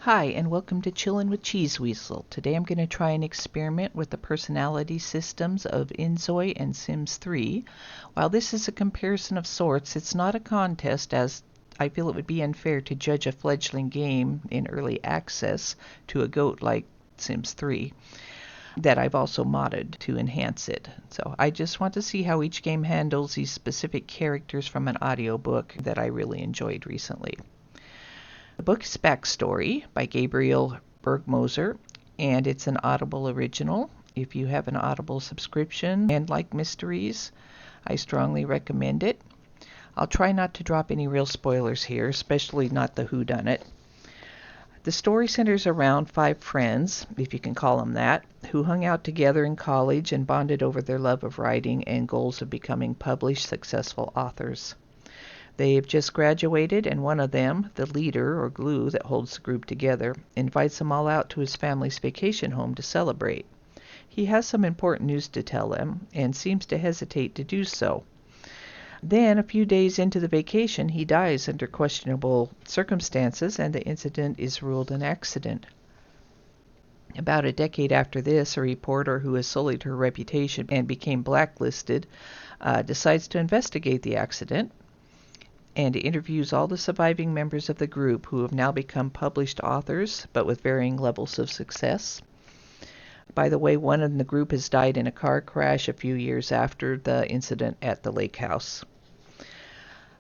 Hi, and welcome to Chillin' with Cheeseweasel. Today I'm going to try an experiment with the personality systems of InZoi and Sims 3. While this is a comparison of sorts, it's not a contest, as I feel it would be unfair to judge a fledgling game in early access to a goat like Sims 3 that I've also modded to enhance it. So I just want to see how each game handles these specific characters from an audiobook that I really enjoyed recently. The book is Backstory by Gabriel Bergmoser, and it's an Audible original. If you have an Audible subscription and like mysteries, I strongly recommend it. I'll try not to drop any real spoilers here, especially not the whodunit. The story centers around 5 friends, if you can call them that, who hung out together in college and bonded over their love of writing and goals of becoming published, successful authors. They have just graduated, and one of them, the leader or glue that holds the group together, invites them all out to his family's vacation home to celebrate. He has some important news to tell them and seems to hesitate to do so. Then, a few days into the vacation, he dies under questionable circumstances, and the incident is ruled an accident. About a decade after this, a reporter who has sullied her reputation and became blacklisted decides to investigate the accident and interviews all the surviving members of the group who have now become published authors, but with varying levels of success. By the way, one in the group has died in a car crash a few years after the incident at the lake house.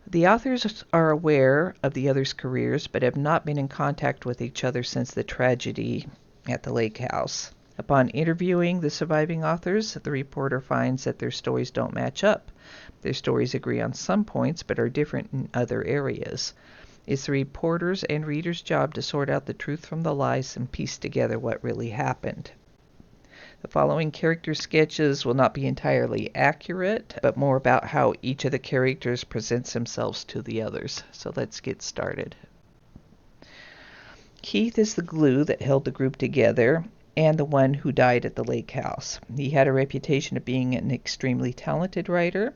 The authors are aware of the others' careers, but have not been in contact with each other since the tragedy at the lake house. Upon interviewing the surviving authors, the reporter finds that their stories don't match up. Their stories agree on some points, but are different in other areas. It's the reporter's and reader's job to sort out the truth from the lies and piece together what really happened. The following character sketches will not be entirely accurate, but more about how each of the characters presents themselves to the others. So let's get started. Keith is the glue that held the group together, and the one who died at the lake house. He had a reputation of being an extremely talented writer.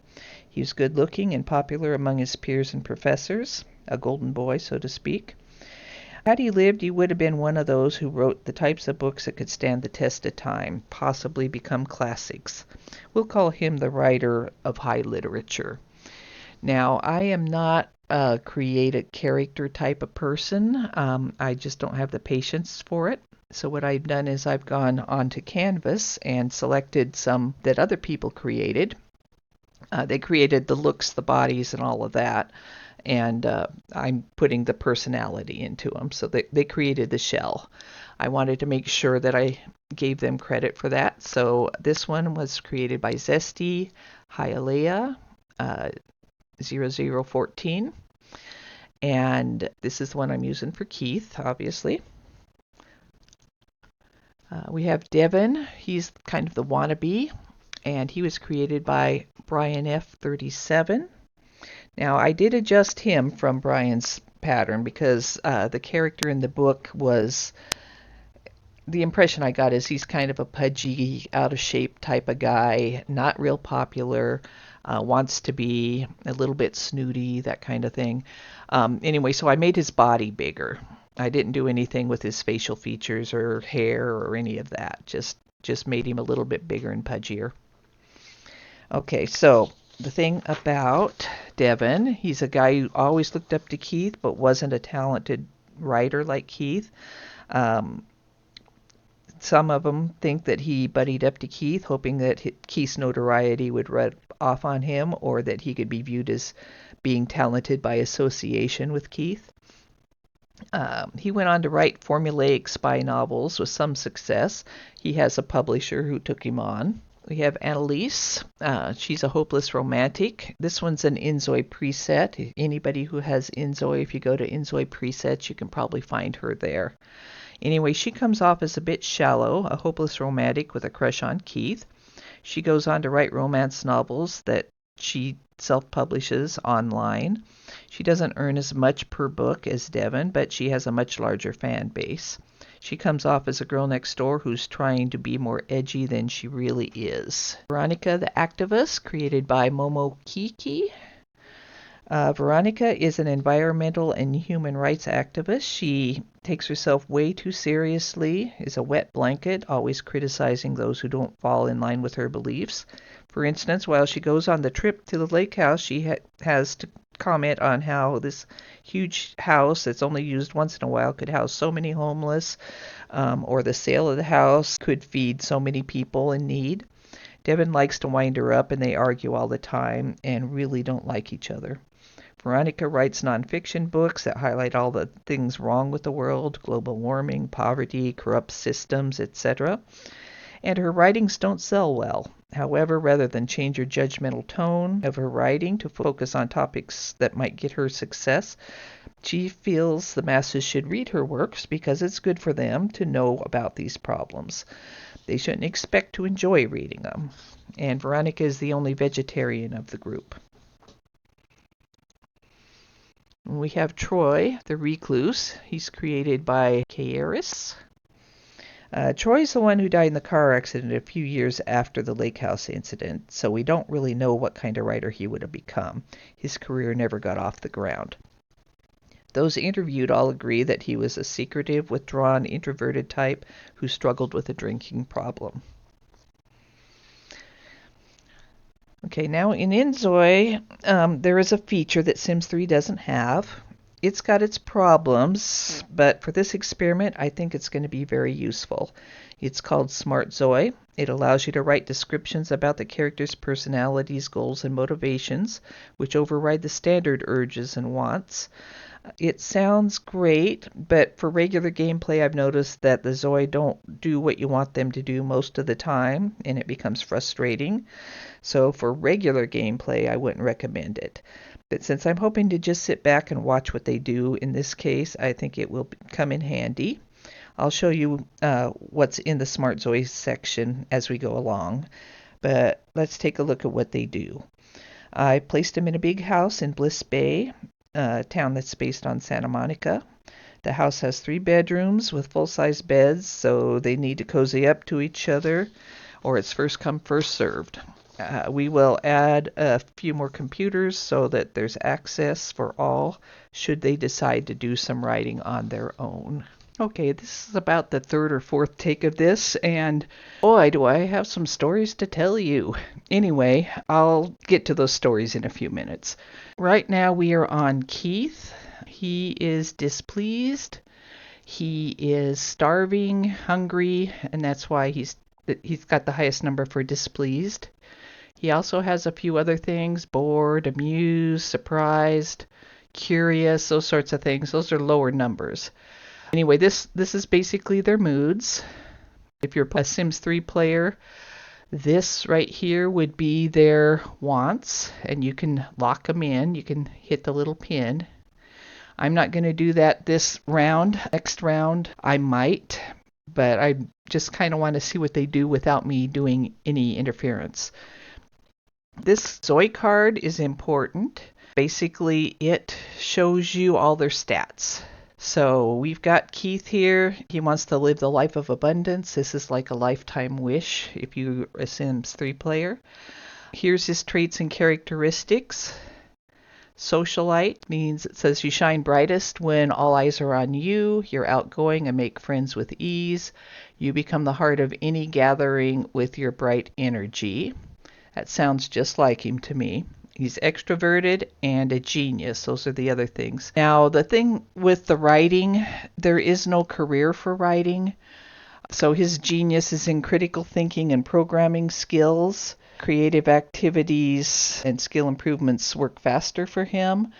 He was good-looking and popular among his peers and professors, a golden boy, so to speak. Had he lived, he would have been one of those who wrote the types of books that could stand the test of time, possibly become classics. We'll call him the writer of high literature. Now, I am not a creative character type of person. I just don't have the patience for it. So what I've done is I've gone onto Canvas and selected some that other people created. They created the looks, the bodies, and all of that. And I'm putting the personality into them. So they created the shell. I wanted to make sure that I gave them credit for that. So this one was created by Zesty Hialeah 0014. And this is the one I'm using for Keith, obviously. We have Devin. He's kind of the wannabe, and he was created by Brian F37. Now, I did adjust him from Brian's pattern because the character in the book was, the impression I got is he's kind of a pudgy, out of shape type of guy, not real popular, wants to be a little bit snooty, that kind of thing. Anyway, so I made his body bigger. I didn't do anything with his facial features or hair or any of that. Just made him a little bit bigger and pudgier. Okay, so the thing about Devin, he's a guy who always looked up to Keith but wasn't a talented writer like Keith. Some of them think that he buddied up to Keith, hoping that Keith's notoriety would rub off on him, or that he could be viewed as being talented by association with Keith. He went on to write formulaic spy novels with some success. He has a publisher who took him on. We have Annalise. She's a hopeless romantic. This one's an InZoi preset. Anybody who has InZoi, if you go to InZoi presets, you can probably find her there. Anyway, she comes off as a bit shallow, a hopeless romantic with a crush on Keith. She goes on to write romance novels that she self-publishes online. She doesn't earn as much per book as Devin, but she has a much larger fan base. She comes off as a girl next door who's trying to be more edgy than she really is. Veronica the Activist, created by Momo Kiki. Veronica is an environmental and human rights activist. She takes herself way too seriously, is a wet blanket, always criticizing those who don't fall in line with her beliefs. For instance, while she goes on the trip to the lake house, she has to comment on how this huge house that's only used once in a while could house so many homeless, or the sale of the house could feed so many people in need. Devin likes to wind her up, and they argue all the time and really don't like each other. Veronica writes nonfiction books that highlight all the things wrong with the world, global warming, poverty, corrupt systems, etc. And her writings don't sell well. However, rather than change her judgmental tone of her writing to focus on topics that might get her success, she feels the masses should read her works because it's good for them to know about these problems. They shouldn't expect to enjoy reading them. And Veronica is the only vegetarian of the group. We have Troy, the recluse. He's created by Kairis. Troy's the one who died in the car accident a few years after the lake house incident, so we don't really know what kind of writer he would have become. His career never got off the ground. Those interviewed all agree that he was a secretive, withdrawn, introverted type who struggled with a drinking problem. Okay, now in InZoi, there is a feature that Sims 3 doesn't have. It's got its problems, but for this experiment, I think it's going to be very useful. It's called Smart Zoi. It allows you to write descriptions about the character's personalities, goals, and motivations, which override the standard urges and wants. It sounds great, but for regular gameplay, I've noticed that the Zoi don't do what you want them to do most of the time, and it becomes frustrating. So for regular gameplay, I wouldn't recommend it. But since I'm hoping to just sit back and watch what they do in this case, I think it will come in handy. I'll show you what's in the Smart Zoi section as we go along. But let's take a look at what they do. I placed them in a big house in Bliss Bay, a town that's based on Santa Monica. The house has 3 bedrooms with full-size beds, so they need to cozy up to each other, or it's first come, first served. We will add a few more computers so that there's access for all should they decide to do some writing on their own. Okay, this is about the 3rd or 4th take of this, and boy, do I have some stories to tell you. Anyway, I'll get to those stories in a few minutes. Right now we are on Keith. He is displeased. He is starving, hungry, and that's why he's got the highest number for displeased. He also has a few other things: bored, amused, surprised, curious, those sorts of things. Those are lower numbers. Anyway, this is basically their moods. If you're a Sims 3 player, this right here would be their wants, and you can lock them in. You can hit the little pin. I'm not going to do that this round. Next round, I might, but I just kind of want to see what they do without me doing any interference. This Zoi card is important. Basically, it shows you all their stats. So we've got Keith here. He wants to live the life of abundance. This is like a lifetime wish if you're a Sims 3 player. Here's his traits and characteristics. Socialite means it says you shine brightest when all eyes are on you. You're outgoing and make friends with ease. You become the heart of any gathering with your bright energy. That sounds just like him to me. He's extroverted and a genius. Those are the other things. Now, the thing with the writing, there is no career for writing. So his genius is in critical thinking and programming skills. Creative activities and skill improvements work faster for him.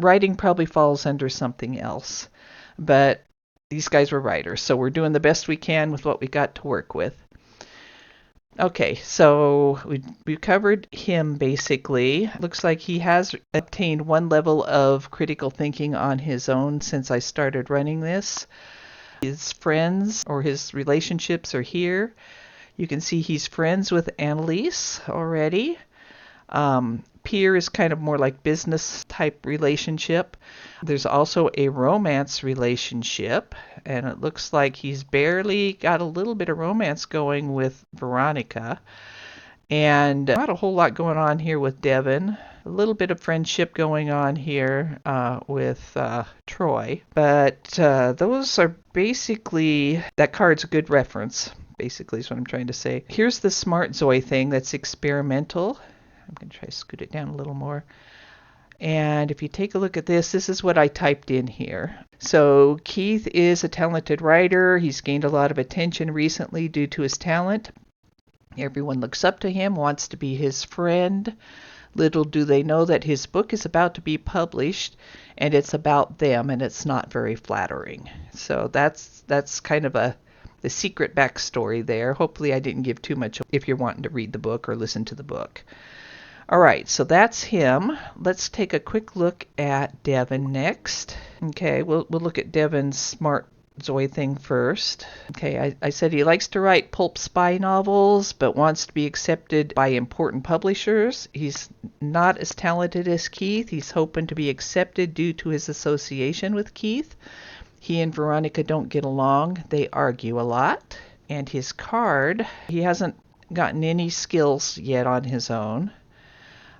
Writing probably falls under something else. But these guys were writers, so we're doing the best we can with what we got to work with. Okay, so we covered him basically. Looks like he has obtained 1 level of critical thinking on his own since I started running this. His friends or his relationships are here. You can see he's friends with Annalise already. Peer is kind of more like business type relationship. There's also a romance relationship, and it looks like he's barely got a little bit of romance going with Veronica. And not a whole lot going on here with Devin. A little bit of friendship going on here with Troy. But those are basically, that card's a good reference, basically is what I'm trying to say. Here's the Smart Zoi thing that's experimental. I'm going to try to scoot it down a little more. And if you take a look at this, this is what I typed in here. So Keith is a talented writer. He's gained a lot of attention recently due to his talent. Everyone looks up to him, wants to be his friend. Little do they know that his book is about to be published, and it's about them, and it's not very flattering. So that's kind of the secret backstory there. Hopefully I didn't give too much if you're wanting to read the book or listen to the book. All right, so that's him. Let's take a quick look at Devin next. Okay, we'll look at Devin's Smart Zoi thing first. Okay, I said he likes to write pulp spy novels, but wants to be accepted by important publishers. He's not as talented as Keith. He's hoping to be accepted due to his association with Keith. He and Veronica don't get along. They argue a lot. And his card, he hasn't gotten any skills yet on his own.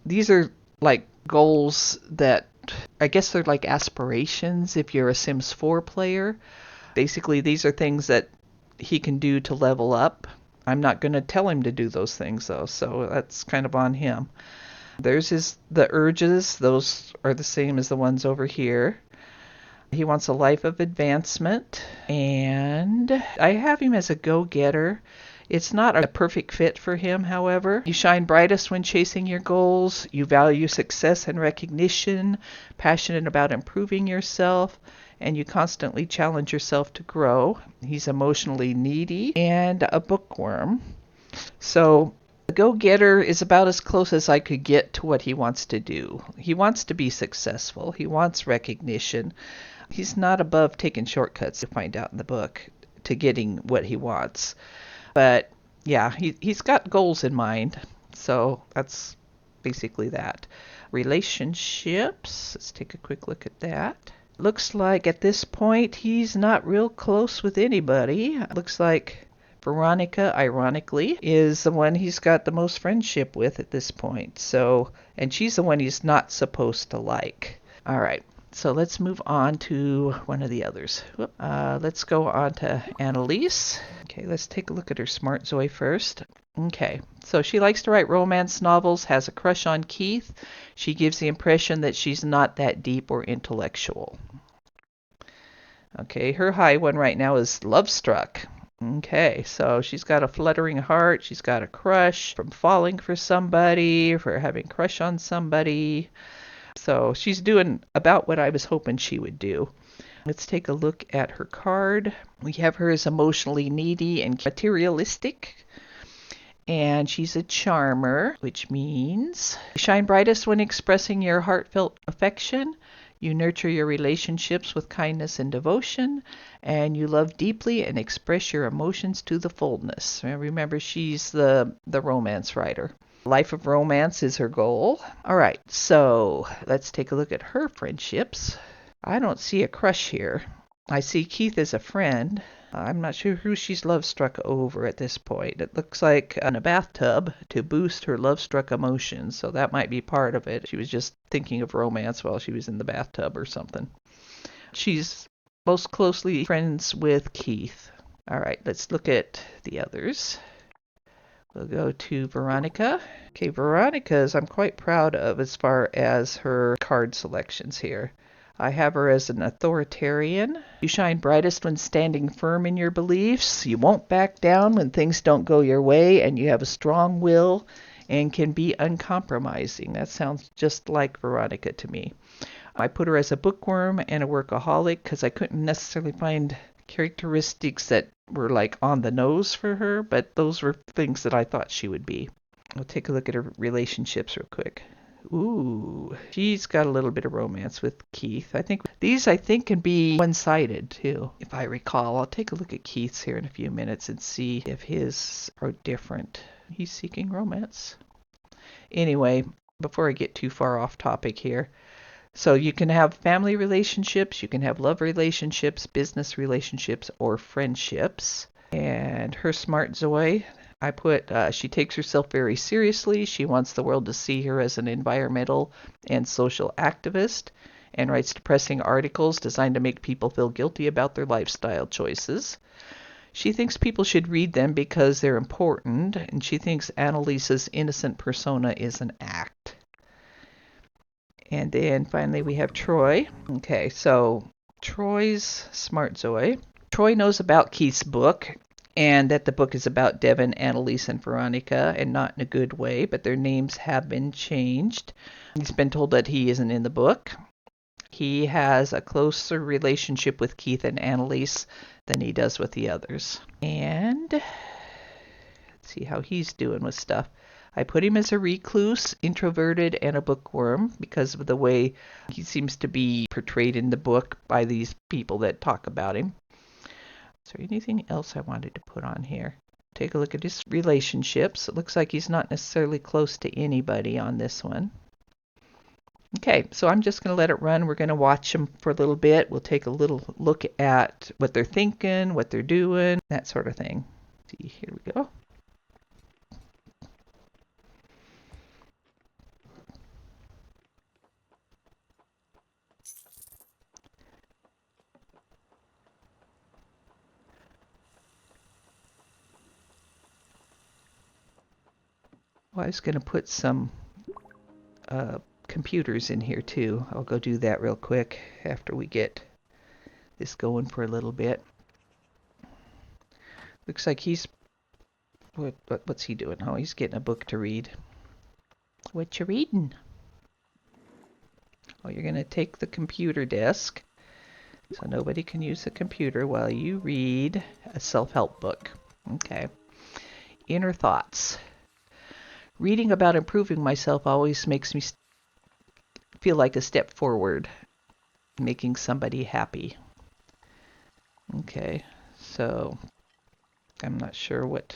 These are like goals that, I guess they're like aspirations if you're a Sims 4 player. Basically, these are things that he can do to level up. I'm not going to tell him to do those things, though, so that's kind of on him. There's the urges. Those are the same as the ones over here. He wants a life of advancement, and I have him as a go-getter. It's not a perfect fit for him, however. You shine brightest when chasing your goals. You value success and recognition, passionate about improving yourself, and you constantly challenge yourself to grow. He's emotionally needy and a bookworm. So the go-getter is about as close as I could get to what he wants to do. He wants to be successful. He wants recognition. He's not above taking shortcuts, to find out in the book, to getting what he wants. But yeah, he's got goals in mind. So that's basically that. Relationships. Let's take a quick look at that. Looks like at this point he's not real close with anybody. Looks like Veronica, ironically, is the one he's got the most friendship with at this point. So, and she's the one he's not supposed to like. All right. So let's move on to one of the others. Let's go on to Annalise. Okay, let's take a look at her Smart Zoi first. Okay, so she likes to write romance novels, has a crush on Keith. She gives the impression that she's not that deep or intellectual. Okay, her high one right now is Love Struck. Okay, so she's got a fluttering heart. She's got a crush from falling for somebody, for having a crush on somebody. So she's doing about what I was hoping she would do. Let's take a look at her card. We have her as emotionally needy and materialistic. And she's a charmer, which means you shine brightest when expressing your heartfelt affection. You nurture your relationships with kindness and devotion. And you love deeply and express your emotions to the fullness. Remember, she's the romance writer. Life of romance is her goal. All right, so let's take a look at her friendships. I don't see a crush here. I see Keith as a friend. I'm not sure who she's love-struck over at this point. It looks like in a bathtub to boost her love-struck emotions, so that might be part of it. She was just thinking of romance while she was in the bathtub or something. She's most closely friends with Keith. All right, let's look at the others. We'll go to Veronica. Okay, Veronica's I'm quite proud of as far as her card selections here. I have her as an authoritarian. You shine brightest when standing firm in your beliefs. You won't back down when things don't go your way, and you have a strong will and can be uncompromising. That sounds just like Veronica to me. I put her as a bookworm and a workaholic because I couldn't necessarily find characteristics that were like on the nose for her, but those were things that I thought she would be. We'll take a look at her relationships real quick. Ooh, she's got a little bit of romance with Keith. These can be one-sided too, if I recall. I'll take a look at Keith's here in a few minutes and see if his are different. He's seeking romance. Anyway, before I get too far off topic here, so you can have family relationships, you can have love relationships, business relationships, or friendships. And her Smart Zoi, I put, she takes herself very seriously. She wants the world to see her as an environmental and social activist and writes depressing articles designed to make people feel guilty about their lifestyle choices. She thinks people should read them because they're important, and she thinks Annalisa's innocent persona is an act. And then finally we have Troy. Okay, so Troy's Smart Zoi. Troy knows about Keith's book and that the book is about Devin, Annalise, and Veronica, and not in a good way, but their names have been changed. He's been told that he isn't in the book. He has a closer relationship with Keith and Annalise than he does with the others. And let's see how he's doing with stuff. I put him as a recluse, introverted, and a bookworm because of the way he seems to be portrayed in the book by these people that talk about him. Is there anything else I wanted to put on here? Take a look at his relationships. It looks like he's not necessarily close to anybody on this one. Okay, so I'm just going to let it run. We're going to watch them for a little bit. We'll take a little look at what they're thinking, what they're doing, that sort of thing. See, here we go. Well, I was going to put some computers in here too. I'll go do that real quick after we get this going for a little bit. Looks like he's what's he doing? Oh, he's getting a book to read. What you reading? Oh, you're going to take the computer desk so nobody can use the computer while you read a self-help book. Okay. Inner thoughts. Reading about improving myself always makes me feel like a step forward, making somebody happy. Okay, so I'm not sure what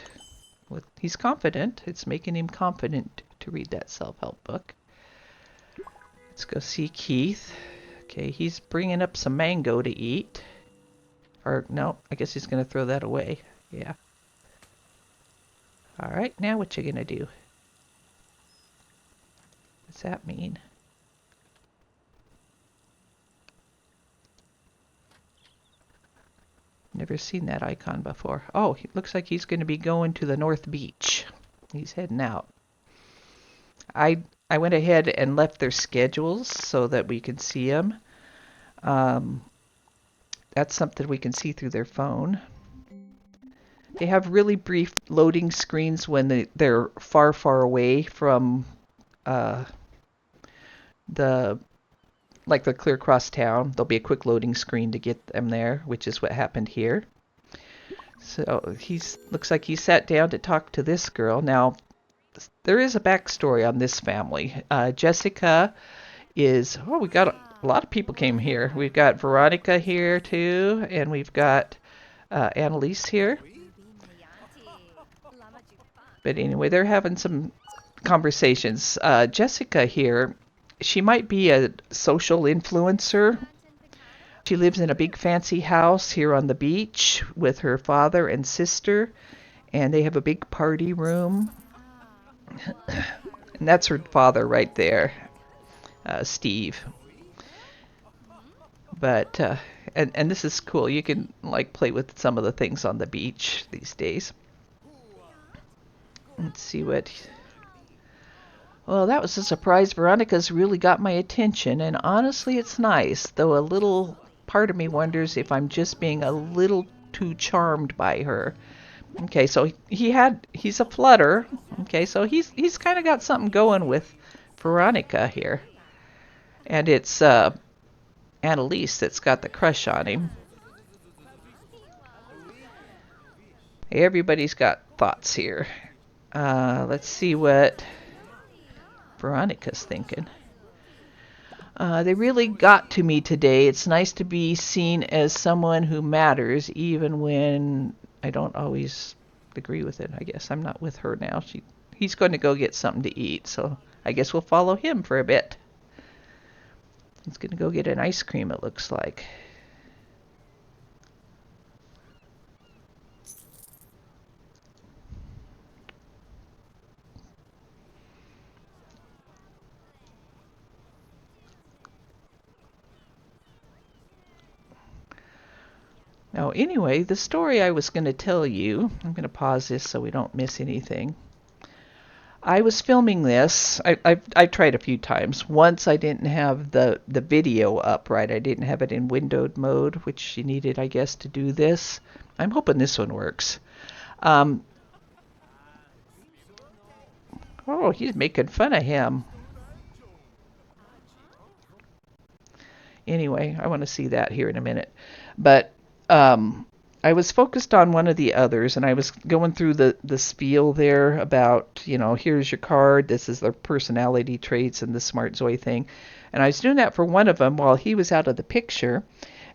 he's confident. It's making him confident to read that self-help book. Let's go see Keith. Okay, he's bringing up some mango to eat. Or no, I guess he's going to throw that away. Yeah. All right, now what you going to do? What's that mean? Never seen that icon before. Oh, it looks like he's going to be going to the North Beach. He's heading out. I went ahead and left their schedules so that we can see them. That's something we can see through their phone. They have really brief loading screens when they're far, far away from the clear across town. There'll be a quick loading screen to get them there, which is what happened here. So looks like he sat down to talk to this girl. Now, there is a backstory on this family. Jessica is, we got a lot of people came here. We've got Veronica here too, and we've got Annalise here. But anyway, they're having some conversations. Jessica here, she might be a social influencer. She lives in a big fancy house here on the beach with her father and sister, and they have a big party room. And that's her father right there, Steve. But and this is cool. You can play with some of the things on the beach these days. Let's see what. Well, that was a surprise. Veronica's really got my attention, and honestly, it's nice. Though a little part of me wonders if I'm just being a little too charmed by her. Okay, so he's a flutter. Okay, so he's kind of got something going with Veronica here, and it's Annalise that's got the crush on him. Hey, everybody's got thoughts here. Let's see what Veronica's thinking. They really got to me today. It's nice to be seen as someone who matters, even when I don't always agree with it. I guess I'm not with her now. He's going to go get something to eat, so I guess we'll follow him for a bit. He's going to go get an ice cream, it looks like. Now, anyway, the story I was going to tell you, I'm going to pause this so we don't miss anything. I was filming this. I've tried a few times. Once I didn't have the video up right. I didn't have it in windowed mode, which you needed, I guess, to do this. I'm hoping this one works. Um, oh, he's making fun of him. Anyway, I want to see that here in a minute. But I was focused on one of the others, and I was going through the spiel there about, here's your card, this is their personality traits and the Smart Zoi thing. And I was doing that for one of them while he was out of the picture.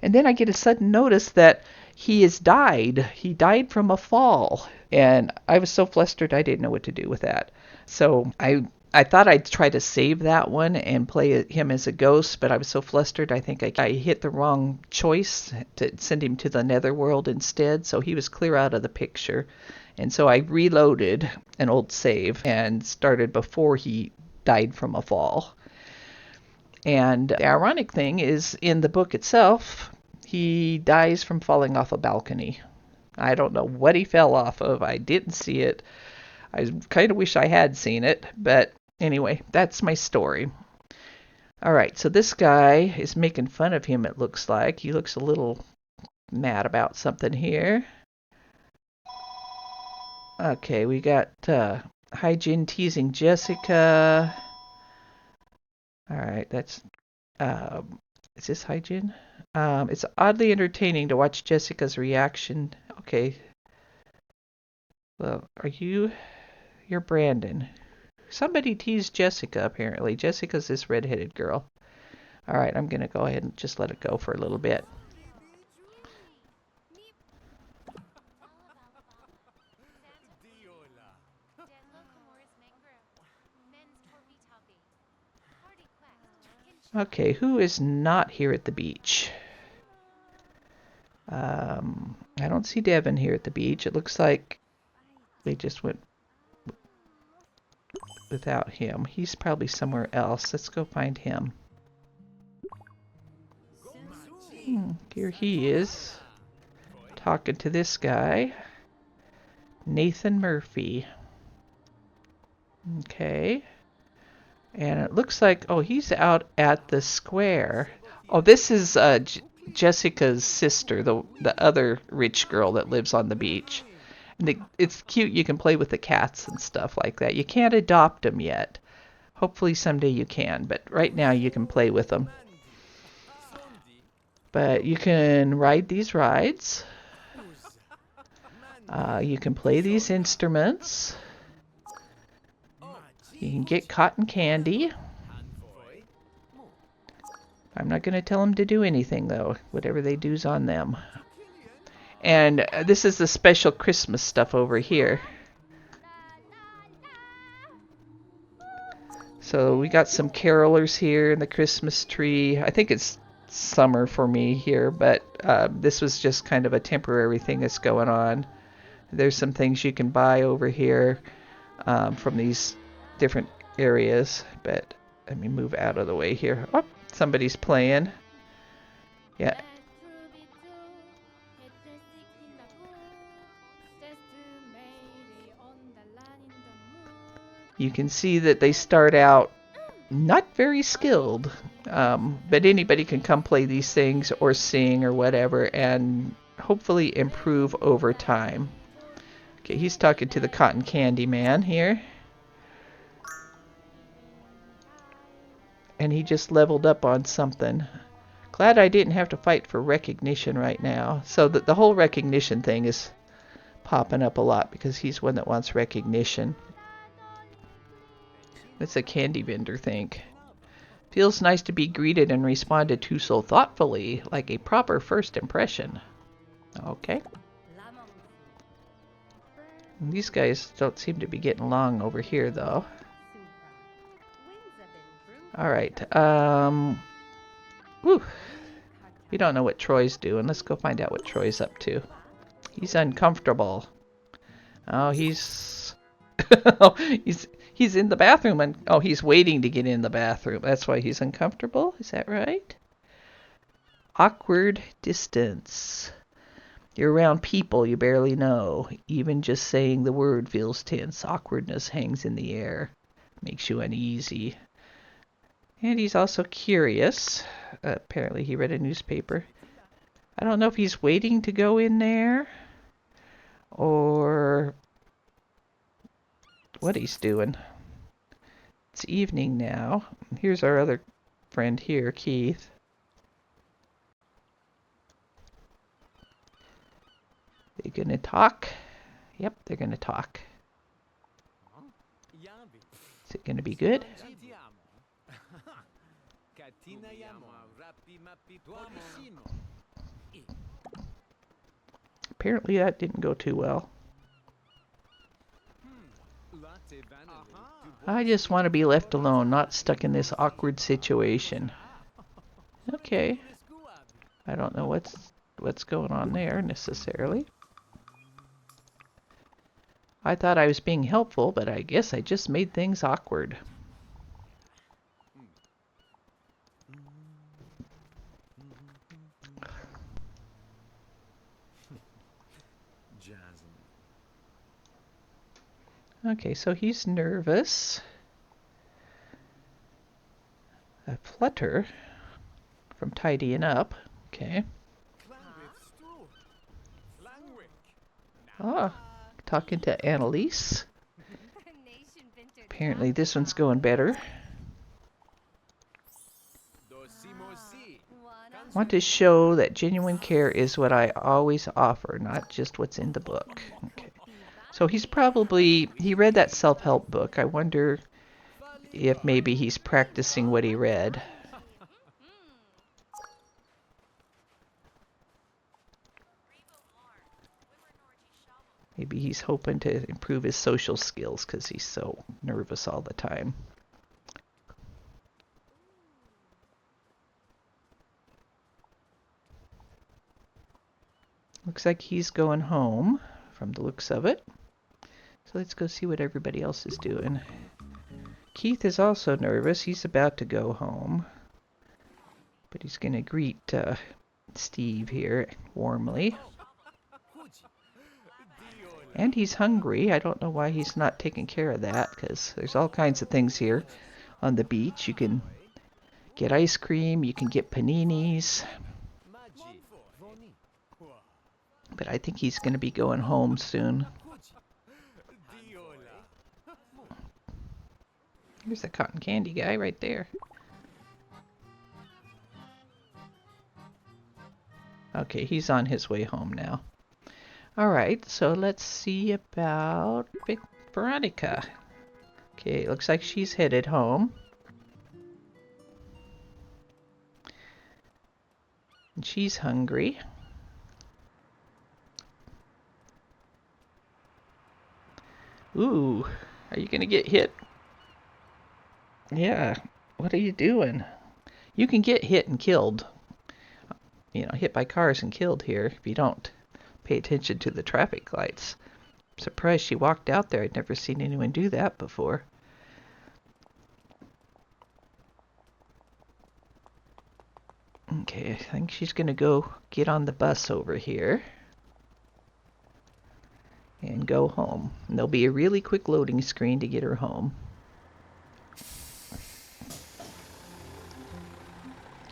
And then I get a sudden notice that he has died. He died from a fall. And I was so flustered I didn't know what to do with that. So I thought I'd try to save that one and play him as a ghost, but I was so flustered I think I hit the wrong choice to send him to the netherworld instead, so he was clear out of the picture. And so I reloaded an old save and started before he died from a fall. And the ironic thing is, in the book itself, he dies from falling off a balcony. I don't know what he fell off of. I didn't see it. I kind of wish I had seen it, but anyway, that's my story. All right, so this guy is making fun of him, it looks like. He looks a little mad about something here. Okay, we got Hyjin teasing Jessica. All right, that's... is this Hyjin? It's oddly entertaining to watch Jessica's reaction. Okay. Well, you're Brandon. Somebody teased Jessica, apparently. Jessica's this redheaded girl. All right, I'm going to go ahead and just let it go for a little bit. Okay, who is not here at the beach? I don't see Devin here at the beach. It looks like they just went without him. He's probably somewhere else. Let's go find him. Here he is, talking to this guy, Nathan Murphy. Okay. And it looks like, oh, he's out at the square. Oh, this is Jessica's sister, the other rich girl that lives on the beach. And it's cute. You can play with the cats and stuff like that. You can't adopt them yet. Hopefully someday you can, but right now you can play with them. But you can ride these rides. You can play these instruments. You can get cotton candy. I'm not going to tell them to do anything, though. Whatever they do's on them. And this is the special Christmas stuff over here. So we got some carolers here in the Christmas tree. I think it's summer for me here, but this was just kind of a temporary thing that's going on. There's some things you can buy over here from these different areas, but let me move out of the way here. Oh, somebody's playing. Yeah. You can see that they start out not very skilled, but anybody can come play these things or sing or whatever and hopefully improve over time. Okay, he's talking to the cotton candy man here. And he just leveled up on something. Glad I didn't have to fight for recognition right now. So the whole recognition thing is popping up a lot because he's one that wants recognition. What's a candy vendor think? Feels nice to be greeted and responded to so thoughtfully, like a proper first impression. Okay. And these guys don't seem to be getting along over here, though. Alright, whew. We don't know what Troy's doing. Let's go find out what Troy's up to. He's uncomfortable. Oh, he's in the bathroom and oh, he's waiting to get in the bathroom. That's why he's uncomfortable. Is that right? Awkward distance. You're around people you barely know. Even just saying the word feels tense. Awkwardness hangs in the air. Makes you uneasy. And he's also curious. Apparently he read a newspaper. I don't know if he's waiting to go in there or what he's doing. It's evening now. Here's our other friend here, Keith. They gonna talk? Yep, they're gonna talk. Is it gonna be good? Apparently that didn't go too well. I just want to be left alone, not stuck in this awkward situation. Okay. I don't know what's going on there necessarily. I thought I was being helpful, but I guess I just made things awkward. Okay, so he's nervous. A flutter from tidying up. Okay. Ah, talking to Annalise. Apparently this one's going better. Want to show that genuine care is what I always offer, not just what's in the book. Okay. So he read that self-help book. I wonder if maybe he's practicing what he read. Maybe he's hoping to improve his social skills because he's so nervous all the time. Looks like he's going home from the looks of it. So let's go see what everybody else is doing. Keith is also nervous. He's about to go home. But he's going to greet Steve here warmly. And he's hungry. I don't know why he's not taking care of that, because there's all kinds of things here on the beach. You can get ice cream, you can get paninis. But I think he's going to be going home soon. Here's the cotton candy guy right there. Okay, he's on his way home now. Alright, so let's see about Veronica. Okay, looks like she's headed home. And she's hungry. Ooh, are you gonna get hit? Yeah, what are you doing? You can get hit and killed. You know, hit by cars and killed here if you don't pay attention to the traffic lights. I'm surprised she walked out there. I'd never seen anyone do that before. Okay, I think she's gonna go get on the bus over here and go home. And there'll be a really quick loading screen to get her home.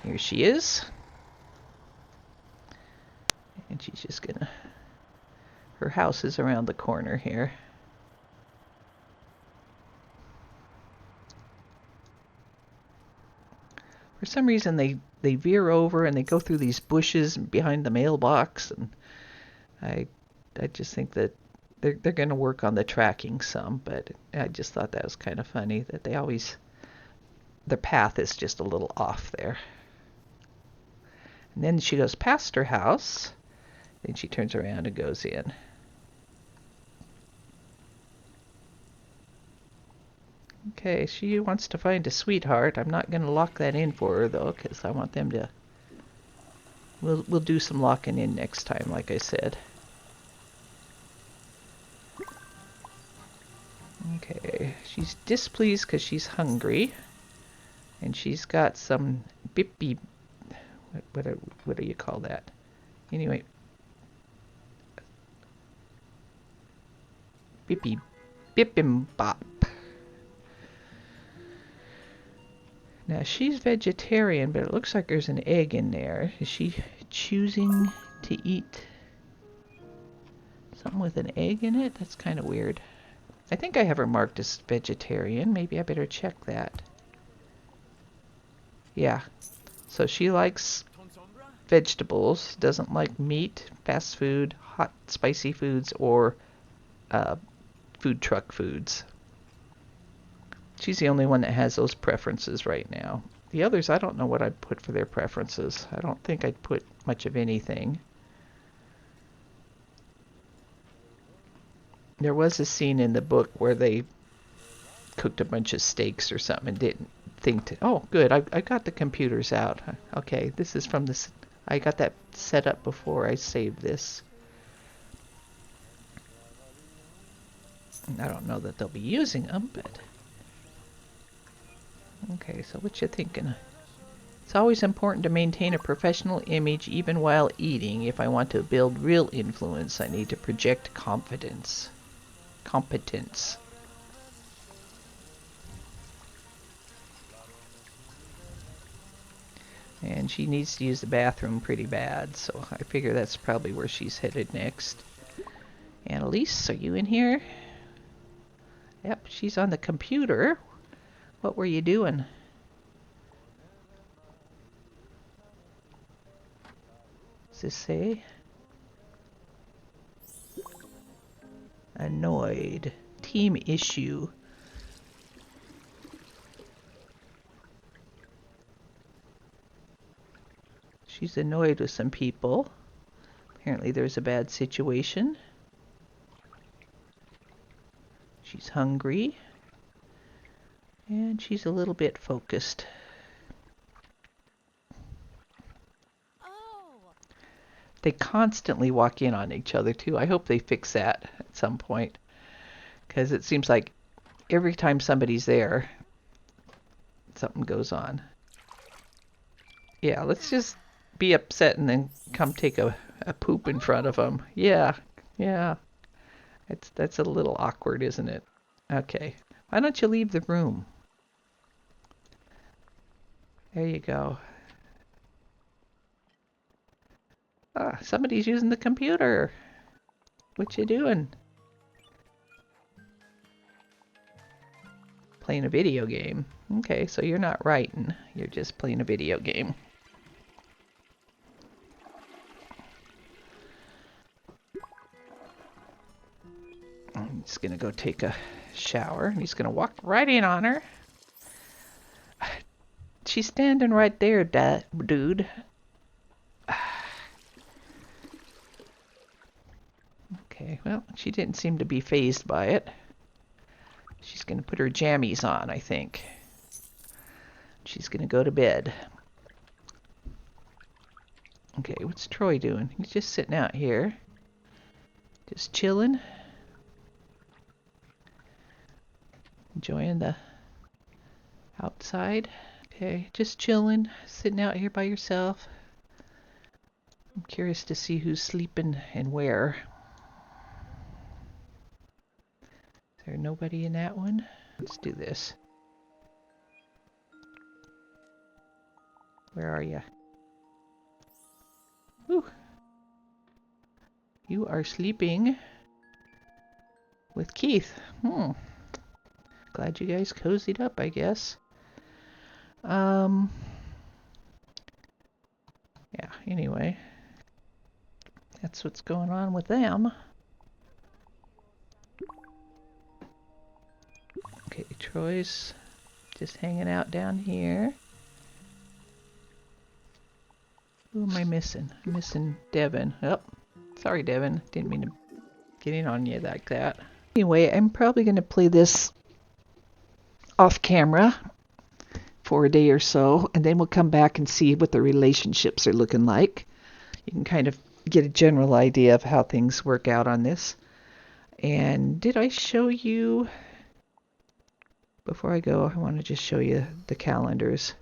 Here she is. And she's just gonna... Her house is around the corner here. For some reason they veer over and they go through these bushes behind the mailbox, and I just think that they're going to work on the tracking some, but I just thought that was kind of funny that they always, the path is just a little off there. And then she goes past her house, then she turns around and goes in. Okay, she wants to find a sweetheart. I'm not going to lock that in for her though, because I want them to... We'll do some locking in next time, like I said. Okay, she's displeased because she's hungry. And she's got some bippy... What do you call that? Anyway, Bippy bippim-bop. Now she's vegetarian, but it looks like there's an egg in there. Is she choosing to eat something with an egg in it? That's kind of weird. I think I have her marked as vegetarian. Maybe I better check that. Yeah. So she likes vegetables, doesn't like meat, fast food, hot, spicy foods, or food truck foods. She's the only one that has those preferences right now. The others, I don't know what I'd put for their preferences. I don't think I'd put much of anything. There was a scene in the book where they cooked a bunch of steaks or something and didn't think to... Oh, good. I got the computers out. Okay, this is from this... I got that set up before I saved this. I don't know that they'll be using them, but... Okay, so what you thinking? It's always important to maintain a professional image even while eating. If I want to build real influence, I need to project confidence. Competence. And she needs to use the bathroom pretty bad, so I figure that's probably where she's headed next. Annalise, are you in here? Yep, she's on the computer. What were you doing? Does this say? Annoyed. Team issue. She's annoyed with some people. Apparently there's a bad situation. She's hungry. And she's a little bit focused. They constantly walk in on each other too. I hope they fix that at some point. Because it seems like every time somebody's there, something goes on. Yeah, let's just be upset and then come take a poop in front of them. Yeah, yeah. That's a little awkward, isn't it? Okay. Why don't you leave the room? There you go. Ah, somebody's using the computer. What you doing? Playing a video game. Okay, so you're not writing. You're just playing a video game. I'm just gonna go take a shower. And he's gonna walk right in on her. She's standing right there, dude. Okay, well, she didn't seem to be fazed by it. She's going to put her jammies on, I think. She's going to go to bed. Okay, what's Troy doing? He's just sitting out here. Just chilling. Enjoying the outside. Okay, just chilling. Sitting out here by yourself. I'm curious to see who's sleeping and where. Is there nobody in that one? Let's do this. Where are you? Ooh. You are sleeping with Keith. Glad you guys cozied up, I guess. Yeah, anyway. That's what's going on with them. Okay, Troy's just hanging out down here. Who am I missing? I'm missing Devin. Oh, sorry, Devin. Didn't mean to get in on you like that. Anyway, I'm probably going to play this off camera for a day or so, and then we'll come back and see what the relationships are looking like. You can kind of get a general idea of how things work out on this. And did I show you... Before I go, I want to just show you the calendars.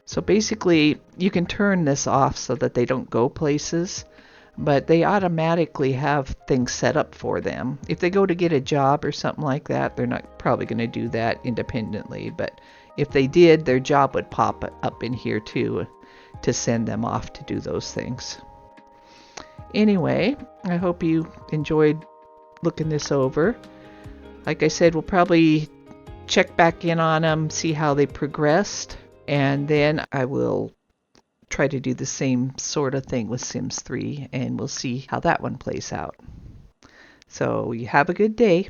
So basically, you can turn this off so that they don't go places. but they automatically have things set up for them. If they go to get a job or something like that, they're not probably going to do that independently, but if they did, their job would pop up in here too to send them off to do those things. Anyway, I hope you enjoyed looking this over. Like I said, we'll probably check back in on them, see how they progressed, and then I will try to do the same sort of thing with Sims 3, and we'll see how that one plays out. So you have a good day.